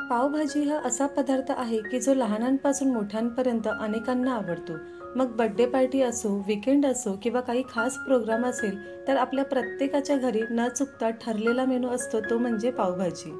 पावभाजी हा असा पदार्थ आहे की जो लहानांपासून मोठ्यांपर्यंत अनेकांना आवडतो. मग बर्थडे पार्टी असो, वीकेंड असो किंवा काही खास प्रोग्राम असेल, तर आपल्या प्रत्येकाच्या घरी न चुकता ठरलेला मेनू असतो तो म्हणजे पावभाजी.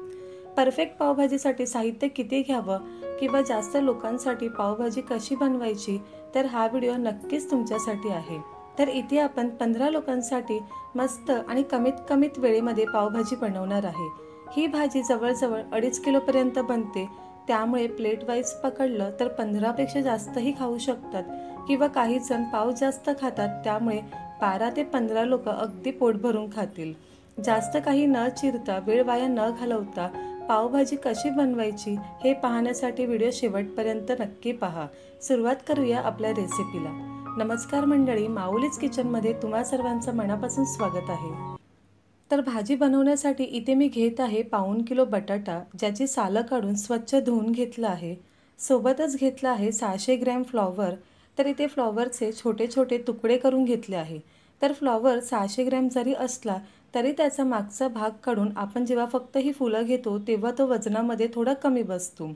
परफेक्ट पावभाजीसाठी साहित्य किती घ्यावं किंवा जास्त लोकांसाठी पावभाजी कशी बनवायची, तर हा व्हिडिओ नक्कीच तुमच्यासाठी आहे. तर इथे आपण 15 लोकांसाठी मस्त आणि कमीत कमीत वेळेमध्ये पावभाजी बनवणार आहे. ही भाजी जवळजवळ 2.5 किलोपर्यंत बनते. त्यामुळे प्लेट वाईज पकडलं तर 15 पेक्षा जास्तही खाऊ शकतात किंवा काही जण पाव जास्त खातात, त्यामुळे 12 ते 15 लोक अगदी पोट भरून खातील. जास्त काही न चिरता, वेळ वाया न घालवता पावभाजी कशी बनवायची हे पाहण्यासाठी व्हिडिओ शेवटपर्यंत नक्की पहा. सुरुवात करूया आपल्या रेसिपीला. नमस्कार मंडळी, माऊलीज किचनमध्ये तुम्हा सर्वांचं मनापासून स्वागत आहे. तर भाजी बनवण्यासाठी इथे मी घेत आहे 1.5 किलो बटाटा, ज्याची सालं काढून स्वच्छ धुवून घेतलं आहे. सोबतच घेतलं आहे 600 ग्रॅम फ्लॉवर. तर इथे फ्लॉवरचे छोटे छोटे तुकडे करून घेतले आहे. तर फ्लॉवर 600 ग्रॅम जरी असला तरी त्याचा मागचा भाग काढून आपण जेव्हा फक्त ही फुलं घेतो तेव्हा तो वजनामध्ये थोडा कमी बसतो.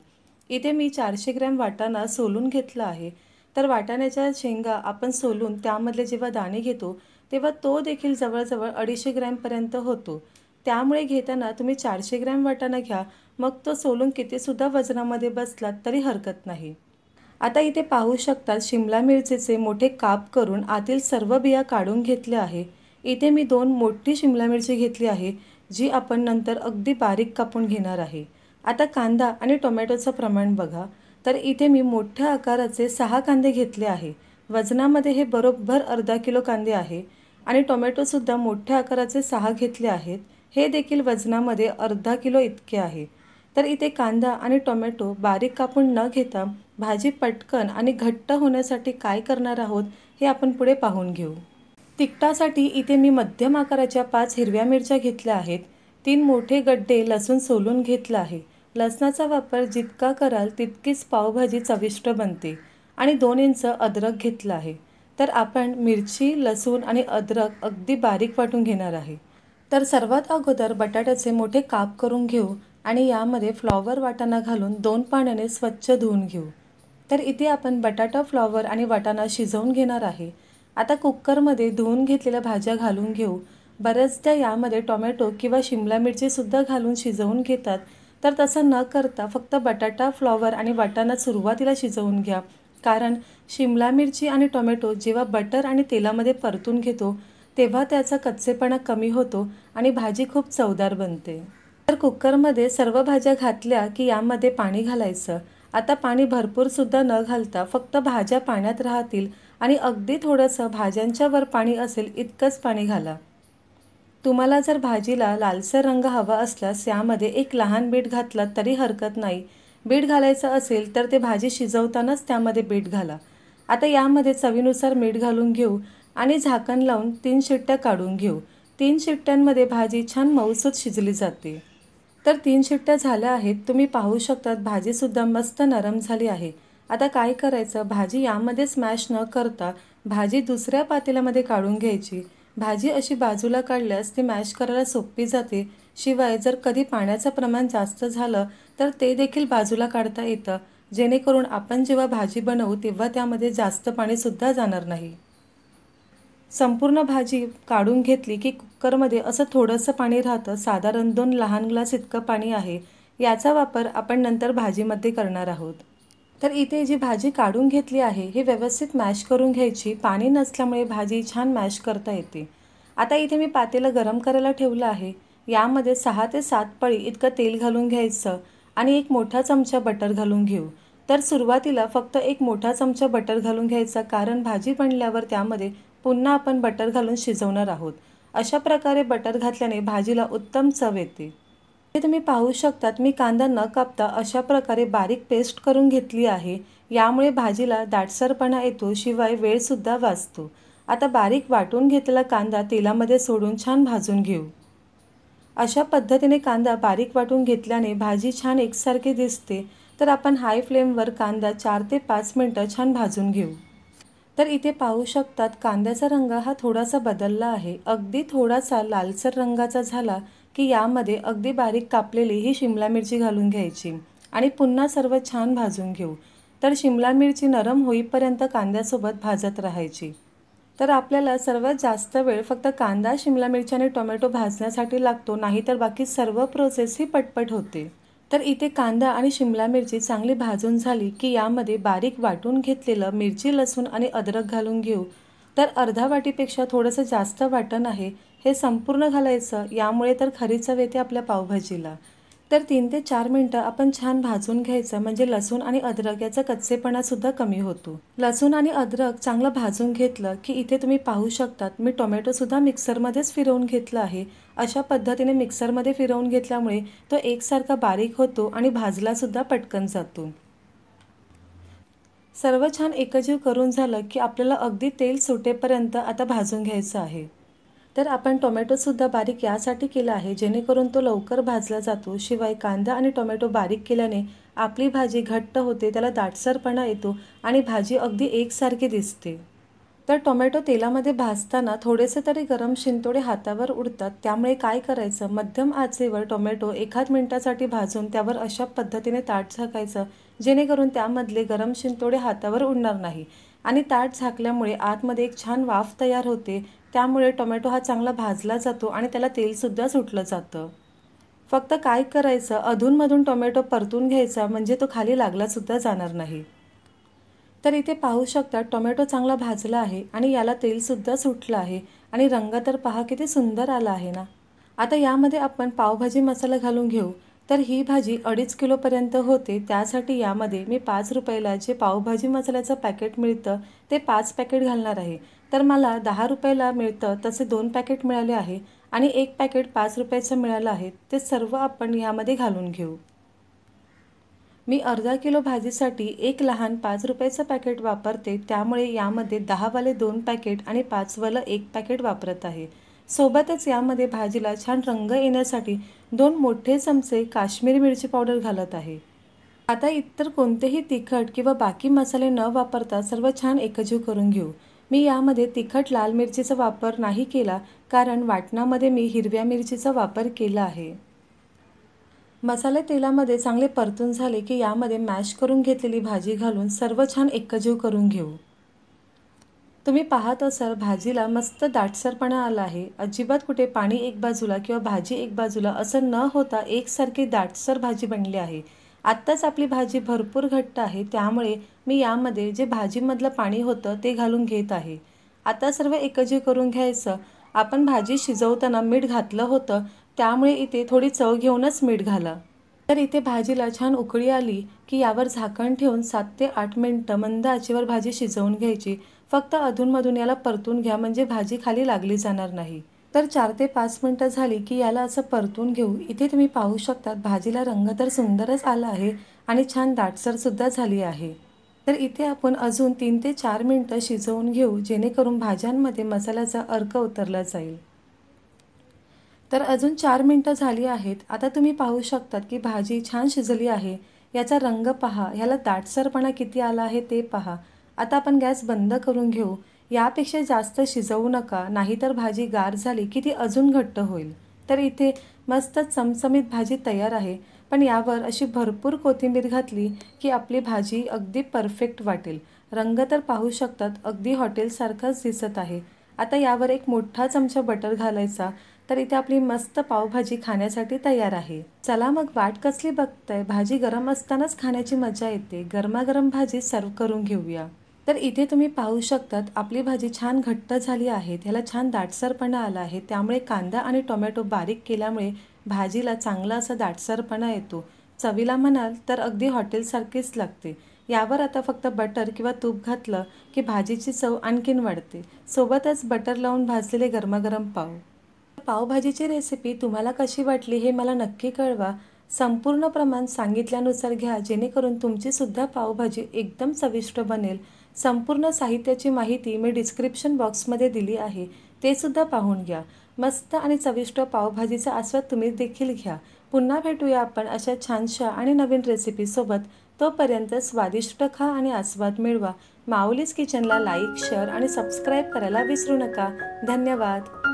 इथे मी 400 ग्रॅम वाटाणा सोलून घेतला आहे. तर वाटाण्याच्या शेंगा आपण सोलून त्यामधले जेव्हा दाणे घेतो तेव्हा तो देखील जवळजवळ 250 ग्रॅमपर्यंत होतो. त्यामुळे घेताना तुम्ही 400 ग्रॅम वाटाणा घ्या, मग तो सोलून कितीसुद्धा वजनामध्ये बसलात तरी हरकत नाही. आता इथे पाहू शकतात शिमला मिरचीचे मोठे काप करून आतील सर्व बिया काढून घेतल्या आहे. इथे मी 2 मोठी शिमला मिरची घेतली आहे, जी आपण नंतर अगदी बारीक कापून घेणार आहे. आता कांदा आणि टोमॅटोचं प्रमाण बघा. तर इथे मी मोठ्या आकाराचे 6 कांदे घेतले आहे. वजनामध्ये हे बरोबर अर्धा किलो कांदे आहे. आणि टोमॅटोसुद्धा मोठ्या आकाराचे 6 घेतले आहेत. हे देखील वजनामध्ये अर्धा किलो इतके आहे. तर इथे कांदा आणि टोमॅटो बारीक कापून न घेता भाजी पटकन आणि घट्ट होण्यासाठी काय करणार आहोत हे आपण पुढे पाहून घेऊ. तिखटासाठी इथे मी मध्यम आकाराच्या 5 हिरव्या मिरच्या घेतल्या आहेत. 3 मोठे गड्डे लसूण सोलून घेतला आहे. लसणाचा वापर जितका कराल तितकीच पावभाजी चविष्ट बनते. आणि 2 इंच अद्रक घेतला आहे. तर आपण मिरची, लसूण आणि अद्रक अगदी बारीक वाटून घेणार आहे. तर सर्वात अगोदर बटाट्याचे मोठे काप करून घेऊ आणि यामध्ये फ्लॉवर वाटाणा घालून 2 पाण्याने स्वच्छ धुवून घेऊ. तर इथे आपण बटाटा, फ्लॉवर आणि वाटाणा शिजवून घेणार आहे. आता कुकरमध्ये धुवून घेतलेल्या भाज्या घालून घेऊ. बऱ्याचदा यामध्ये टोमॅटो किंवा शिमला मिरचीसुद्धा घालून शिजवून घेतात. तर तसं न करता फक्त बटाटा, फ्लॉवर आणि वाटाणा सुरुवातीला शिजवून घ्या. कारण शिमला मिरची आणि टोमॅटो जेव्हा बटर आणि तेलामध्ये परतून घेतो तेव्हा त्याचा कच्चेपणा कमी होतो आणि भाजी खूप चवदार बनते. तर कुकरमध्ये सर्व भाज्या घातल्या की यामध्ये पाणी घालायचं. आता पाणी भरपूरसुद्धा न घालता फक्त भाज्या पाण्यात राहतील आणि अगदी थोडंसं भाज्यांच्या वर पाणी असेल इतकंच पाणी घाला. तुम्हाला जर भाजीला लालसर रंग हवा असल्यास यामध्ये एक लहान बीट घातलात तरी हरकत नाही. बीट घालायचं असेल तर ते भाजी शिजवतानाच त्यामध्ये बीट घाला. आता यामध्ये चवीनुसार मीठ घालून घेऊ आणि झाकण लावून 3 शिट्ट्या काढून घेऊ. 3 शिट्ट्यांमध्ये भाजी छान मऊसूत शिजली जाते. तर 3 शिट्ट्या झाल्या आहेत. तुम्ही पाहू शकतात भाजीसुद्धा मस्त नरम झाली आहे. आता काय करायचं, भाजी यामध्ये स्मॅश न करता भाजी दुसऱ्या पातेल्यामध्ये काढून घ्यायची. भाजी अशी बाजूला काढल्यास ती मॅश करायला सोपी जाते. शिवाय जर कधी पाण्याचं प्रमाण जास्त झालं तर ते देखील बाजूला काढता येतं, जेणेकरून आपण जेव्हा भाजी बनवू तेव्हा त्यामध्ये जास्त पाणीसुद्धा जाणार नाही. संपूर्ण भाजी काढून घेतली की कुकरमध्ये असं थोडंसं पाणी राहतं. साधारण 2 लहान ग्लास इतकं पाणी आहे. याचा वापर आपण नंतर भाजीमध्ये करणार आहोत. तर इथे जी भाजी काढून घेतली आहे ही व्यवस्थित मॅश करून घ्यायची. पाणी नसल्यामुळे भाजी छान मॅश करता येते. आता इथे मी पातेलं गरम करायला ठेवलं आहे. यामध्ये 6 ते 7 पळी इतकं तेल घालून घ्यायचं आणि 1 मोठा चमचा बटर घालून घेऊ. तर सुरुवातीला फक्त 1 मोठा चमचा बटर घालून घ्यायचा, कारण भाजी बनल्यावर त्यामध्ये पुन्हा आपण बटर घालून शिजवणार आहोत. अशा प्रकारे बटर घातल्याने भाजीला उत्तम चव येते. हे तुम्ही पाहू शकतात मी कांदा न कापता अशा प्रकारे बारीक पेस्ट करून घेतली आहे. यामुळे भाजीला दाटसरपणा येतो, शिवाय वेळसुद्धा वाचतो. आता बारीक वाटून घेतलेला कांदा तेलामध्ये सोडून छान भाजून घेऊ. अशा पद्धतीने कांदा बारीक वाटून घेतल्याने भाजी छान एकसारखी दिसते. तर आपण हाय फ्लेमवर कांदा 4 ते 5 मिनटं छान भाजून घेऊ. तर इथे पाहू शकतात कांद्याचा रंग हा थोडासा बदलला आहे. अगदी थोडासा लालसर रंगाचा झाला की यामध्ये अगदी बारीक कापलेली ही शिमला मिरची घालून घ्यायची आणि पुन्हा सर्व छान भाजून घेऊ। तर शिमला मिरची नरम होईपर्यंत कांद्यासोबत भाजत राहायची। तर आपल्याला सर्वात जास्त वेळ फक्त कांदा, शिमला मिरची आणि टोमॅटो भाजण्यासाठी लागतो, नाहीतर बाकी सर्व प्रोसेस ही पटपट होते। तर इथे कांदा आणि शिमला मिरची चांगली भाजून झाली की यामध्ये बारीक वाटून घेतलेलं मिरची, लसूण आणि अद्रक घालून घेऊ। तर अर्धा वाटीपेक्षा थोडंसं जास्त वाटण आहे, हे संपूर्ण घालायचं, यामुळे तर खरी चव येते आपल्या पावभाजीला। तर 3 ते 4 मिनिटं आपण छान भाजून घ्यायचं, म्हणजे लसूण आणि अद्रक याचा कच्चेपणासुद्धा कमी होतो। लसूण आणि अद्रक चांगलं भाजून घेतलं की इथे तुम्ही पाहू शकतात मी टोमॅटोसुद्धा मिक्सरमध्येच फिरवून घेतलं आहे। अशा पद्धतीने मिक्सरमध्ये फिरवून घेतल्यामुळे तो एकसारखा बारीक होतो आणि भाजलासुद्धा पटकन जातो। सर्व छान एकजीव करून झालं की आपल्याला अगदी तेल सुटेपर्यंत आता भाजून घ्यायचं आहे। तर आपण टोमॅटोसुद्धा बारीक यासाठी केला आहे जेणेकरून तो लवकर भाजला जातो। शिवाय कांदा आणि टोमॅटो बारीक केल्याने आपली भाजी घट्ट होते, त्याला दाटसरपणा येतो आणि भाजी अगदी एकसारखी दिसते। तर टोमॅटो तेलामध्ये भाजताना थोडेसे तरी गरम शिंतोडे हातावर उडतात, त्यामुळे काय करायचं, मध्यम आचेवर टोमॅटो 1 मिनिटासाठी भाजून त्यावर अशा पद्धतीने ताट झाकायचं, जेणेकरून त्यामधले गरम शिंतोडे हातावर उडणार नाही आणि ताट झाकल्यामुळे आतमध्ये एक छान वाफ तयार होते। त्यामुळे टोमॅटो हा चांगला भाजला जातो आणि त्याला तेलसुद्धा सुटलं जातं। फक्त काय करायचं, अधूनमधून टोमॅटो परतून घ्यायचा, म्हणजे तो खाली लागलासुद्धा जाणार नाही। तर इथे पाहू शकता टोमॅटो चांगला भाजला आहे आणि याला तेलसुद्धा सुटलं आहे आणि रंग तर पहा किती सुंदर आला आहे ना। आता यामध्ये आपण पावभाजी मसाला घालून घेऊ। तर ही भाजी 2.5 किलोपर्यंत होते, त्यासाठी यामध्ये मी 5 रुपयाला जे पावभाजी मसाल्याचं पॅकेट मिळतं ते 5 पॅकेट घालणार आहे। तर मला 10 रुपयाला मिळतं तसे 2 पॅकेट मिळाले आहे आणि 1 पॅकेट 5 रुपयाचं मिळालं आहे, ते सर्व आपण यामध्ये घालून घेऊ। मी अर्धा किलो भाजीसाठी एक लहान 5 रुपयाचं पॅकेट वापरते, त्यामुळे यामध्ये 10 वाले 2 पॅकेट आणि 5 वालं 1 पॅकेट वापरत आहे। सोबतच यामध्ये भाजीला छान रंग येण्यासाठी 2 मोठे चमचे काश्मीरी मिरची पावडर घालत आहे। आता इतर कोणतेही तिखट किंवा बाकी मसाले न वापरता सर्व छान एकजीव करून घेऊ। मी यामध्ये तिखट लाल मिरचीचा वापर नाही केला, कारण वाटणामध्ये मी हिरव्या मिरचीचा वापर केला आहे। मसाले तेलामध्ये चांगले परतून झाले की यामध्ये मॅश करून घेतलेली भाजी घालून सर्व छान एकजीव करून घेऊ। तुम्ही पाहत असाल भाजीला मस्त दाटसरपणा आला आहे, अजिबात कुठे पाणी एक बाजूला किंवा भाजी एक बाजूला असं न होता एकसारखी दाटसर भाजी बनली आहे। आत्ताच आपली भाजी भरपूर घट्ट आहे, त्यामुळे मी यामध्ये जे भाजीमधलं पाणी होतं ते घालून घेत आहे। आता सर्व एकजीव करून घ्यायचं। आपण भाजी शिजवताना मीठ घातलं होतं, त्यामुळे इथे थोडी चव घेऊनच मीठ घाला। तर इथे भाजीला छान उकळी आली की यावर झाकण ठेवून 7 ते 8 मिनिटं मंद आचेवर भाजी शिजवून घ्यायची। फक्त अधूनमधून याला परतून घ्या, म्हणजे भाजी खाली लागली जाणार नाही। तर 4 ते 5 मिनिटं झाली की याला असं परतून घेऊ। इथे तुम्ही पाहू शकता भाजीला रंग तर सुंदरच आला आहे आणि छान दाटसरसुद्धा झाली आहे। तर इथे आपण अजून 3 ते 4 मिनिटं शिजवून घेऊ, जेणेकरून भाज्यांमध्ये मसाल्याचा अर्क उतरला जाईल। तर अजून 4 मिनिटं झाली आहेत। आता तुम्ही पाहू शकतात की भाजी छान शिजली आहे। याचा रंग पहा, ह्याला दाटसरपणा किती आला आहे ते पहा। आता आपण गॅस बंद करून घेऊ। यापेक्षा जास्त शिजवू नका, नाहीतर भाजी गार झाली की ती अजून घट्ट होईल। तर इथे मस्त चमचमीत भाजी तयार आहे, पण यावर अशी भरपूर कोथिंबीर घातली की आपली भाजी अगदी परफेक्ट वाटेल। रंग तर पाहू शकतात अगदी हॉटेलसारखाच दिसत आहे। आता यावर एक मोठा चमचा बटर घालायचा। तर इथे आपली मस्त पावभाजी खाण्यासाठी तयार आहे। चला मग वाट कसली बघताय, भाजी गरम असतानाच खाण्याची मजा येते। गरमागरम भाजी सर्व करून घेऊया। तर इथे तुम्ही पाहू शकतात आपली भाजी छान घट्ट झाली आहे, त्याला छान दाटसरपणा आला आहे, त्यामुळे कांदा आणि टोमॅटो बारीक केल्यामुळे भाजीला चांगला असा दाटसरपणा येतो। चवीला म्हणाल तर अगदी हॉटेलसारखीच लागते। यावर आता फक्त बटर किंवा तूप घातलं की भाजीची चव आणखीन वाढते। सोबतच बटर लावून भाजलेले गरमागरम पाव। पावभाजीची रेसिपी तुम्हाला कशी वाटली हे मला नक्की कळवा। संपूर्ण प्रमाण सांगितल्यानुसार घ्या, जेणेकरून तुमची सुद्धा पावभाजी एकदम चविष्ट बनेल। संपूर्ण साहित्याची माहिती मी डिस्क्रिप्शन बॉक्समध्ये दिली आहे, ते सुद्धा पाहून घ्या। मस्त आणि चविष्ट पावभाजीचा आस्वाद तुम्ही देखील घ्या। पुन्हा भेटूया आपण अशा छानशा आणि नवीन रेसिपीसोबत। तोपर्यंत स्वादिष्ट खा आणि आस्वाद मिळवा। माऊलीज किचनला लाईक, शेअर आणि सबस्क्राईब करायला विसरू नका। धन्यवाद।